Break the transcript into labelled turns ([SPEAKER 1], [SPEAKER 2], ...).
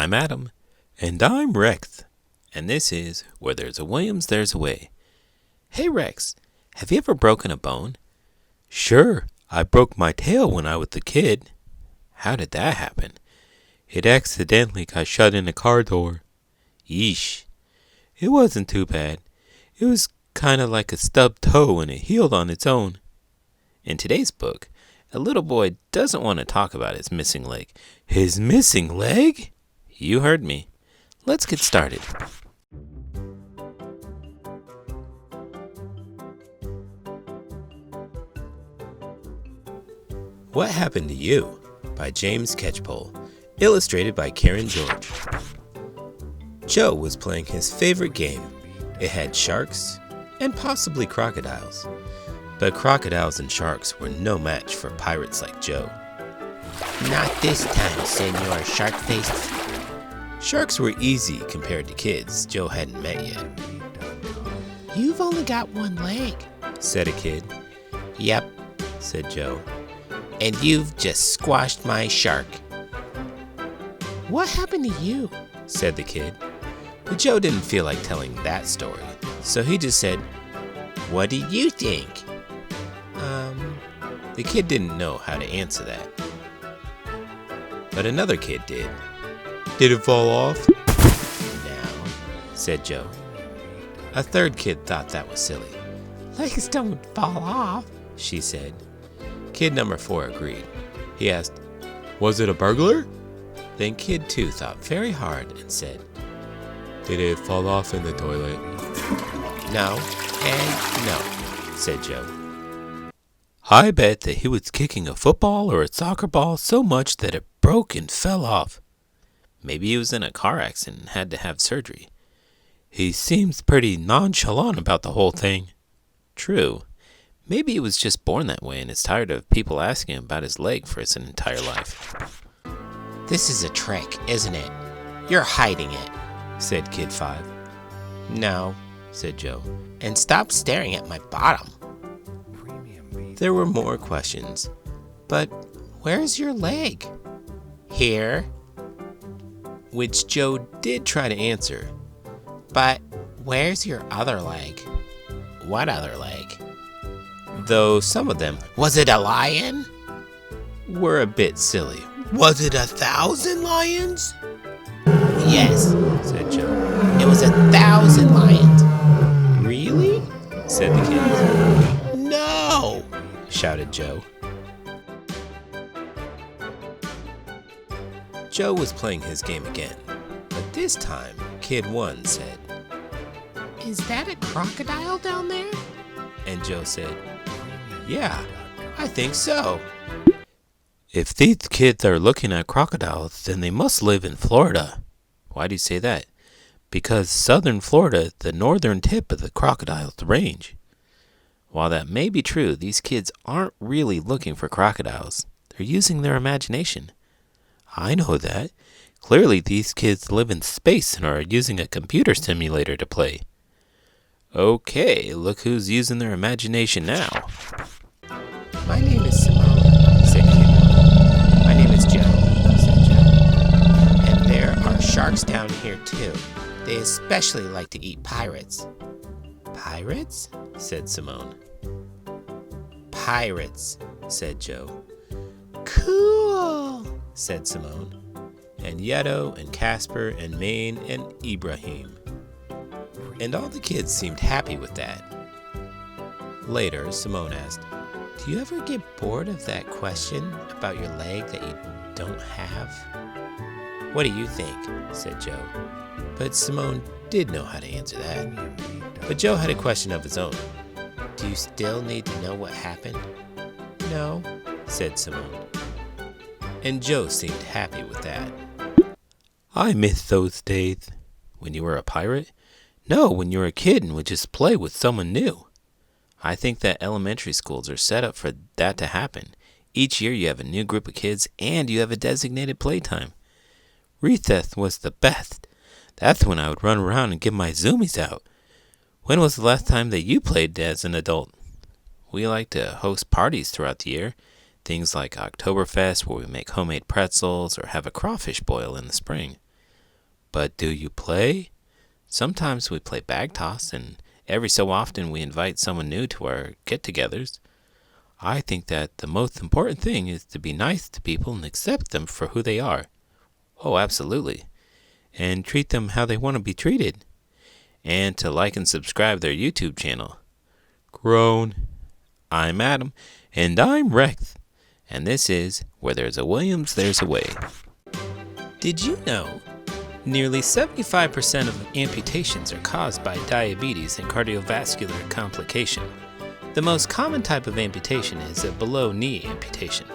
[SPEAKER 1] I'm Adam. And I'm Rex. And this is Where There's a Williams, There's a Way. Hey Rex, have you ever broken a bone? Sure, I broke my tail when I was a kid. How did that happen? It accidentally got shut in a car door. Yeesh. It wasn't too bad. It was kind of like a stubbed toe and it healed on its own. In today's book, a little boy doesn't want to talk about his missing leg. His missing leg? You heard me. Let's get started. What Happened to You? By James Catchpole. Illustrated by Karen George. Joe was playing his favorite game. It had sharks and possibly crocodiles. But crocodiles and sharks were no match for pirates like Joe.
[SPEAKER 2] Not this time, Senor Shark-Faced.
[SPEAKER 1] Sharks were easy compared to kids Joe hadn't met yet.
[SPEAKER 2] You've only got one leg,
[SPEAKER 1] said a kid.
[SPEAKER 2] Yep,
[SPEAKER 1] said Joe.
[SPEAKER 2] And you've just squashed my shark. What happened to you?
[SPEAKER 1] Said the kid. But Joe didn't feel like telling that story, so he just said,
[SPEAKER 2] What do you think?
[SPEAKER 1] The kid didn't know how to answer that. But another kid did. Did it fall off?
[SPEAKER 2] No,
[SPEAKER 1] said Joe. A third kid thought that was silly.
[SPEAKER 2] Legs don't fall off,
[SPEAKER 1] she said. Kid number 4 agreed. He asked, Was it a burglar? Then kid 2 thought very hard and said, Did it fall off in the toilet?
[SPEAKER 2] No, and no,
[SPEAKER 1] said Joe. I bet that he was kicking a football or a soccer ball so much that it broke and fell off. Maybe he was in a car accident and had to have surgery. He seems pretty nonchalant about the whole thing. True. Maybe he was just born that way and is tired of people asking him about his leg for his entire life.
[SPEAKER 2] This is a trick, isn't it? You're hiding it,
[SPEAKER 1] said Kid 5.
[SPEAKER 2] No,
[SPEAKER 1] said Joe.
[SPEAKER 2] And stop staring at my bottom.
[SPEAKER 1] There were more questions.
[SPEAKER 2] But where's your leg? Here.
[SPEAKER 1] Which Joe did try to answer.
[SPEAKER 2] But where's your other leg? What other leg?
[SPEAKER 1] Though some of them,
[SPEAKER 2] was it a lion?
[SPEAKER 1] Were a bit silly.
[SPEAKER 2] Was it 1,000 lions? Yes,
[SPEAKER 1] said Joe.
[SPEAKER 2] It was 1,000 lions.
[SPEAKER 1] Really? Said the kids.
[SPEAKER 2] No,
[SPEAKER 1] shouted Joe. Joe was playing his game again, but this time, Kid 1 said,
[SPEAKER 2] Is that a crocodile down there?
[SPEAKER 1] And Joe said, Yeah, I think so. If these kids are looking at crocodiles, then they must live in Florida. Why do you say that? Because southern Florida is the northern tip of the crocodile's range. While that may be true, these kids aren't really looking for crocodiles. They're using their imagination. I know that. Clearly, these kids live in space and are using a computer simulator to play. Okay, look who's using their imagination now.
[SPEAKER 2] My name is Simone, said Kid. My name is Joe, said Joe. And there are sharks down here too. They especially like to eat pirates.
[SPEAKER 1] Pirates? Said Simone.
[SPEAKER 2] Pirates,
[SPEAKER 1] said Joe.
[SPEAKER 2] Cool,
[SPEAKER 1] said Simone. And Yeto and Casper and Maine and Ibrahim. And all the kids seemed happy with that. Later, Simone asked, Do you ever get bored of that question about your leg that you don't have?
[SPEAKER 2] What do you think?
[SPEAKER 1] Said Joe. But Simone did know how to answer that. But Joe had a question of his own.
[SPEAKER 2] Do you still need to know what happened?
[SPEAKER 1] No, said Simone. And Joe seemed happy with that. I miss those days. When you were a pirate? No, when you were a kid and would just play with someone new. I think that elementary schools are set up for that to happen. Each year you have a new group of kids and you have a designated playtime. Recess was the best. That's when I would run around and give my zoomies out. When was the last time that you played as an adult? We like to host parties throughout the year. Things like Oktoberfest, where we make homemade pretzels or have a crawfish boil in the spring. But do you play? Sometimes we play bag toss, and every so often we invite someone new to our get togethers. I think that the most important thing is to be nice to people and accept them for who they are. Oh, absolutely. And treat them how they want to be treated. And to like and subscribe their YouTube channel. Grown. I'm Adam. And I'm Rex. And this is Where There's a Williams, There's a Way. Did you know nearly 75% of amputations are caused by diabetes and cardiovascular complication? The most common type of amputation is a below-knee amputation.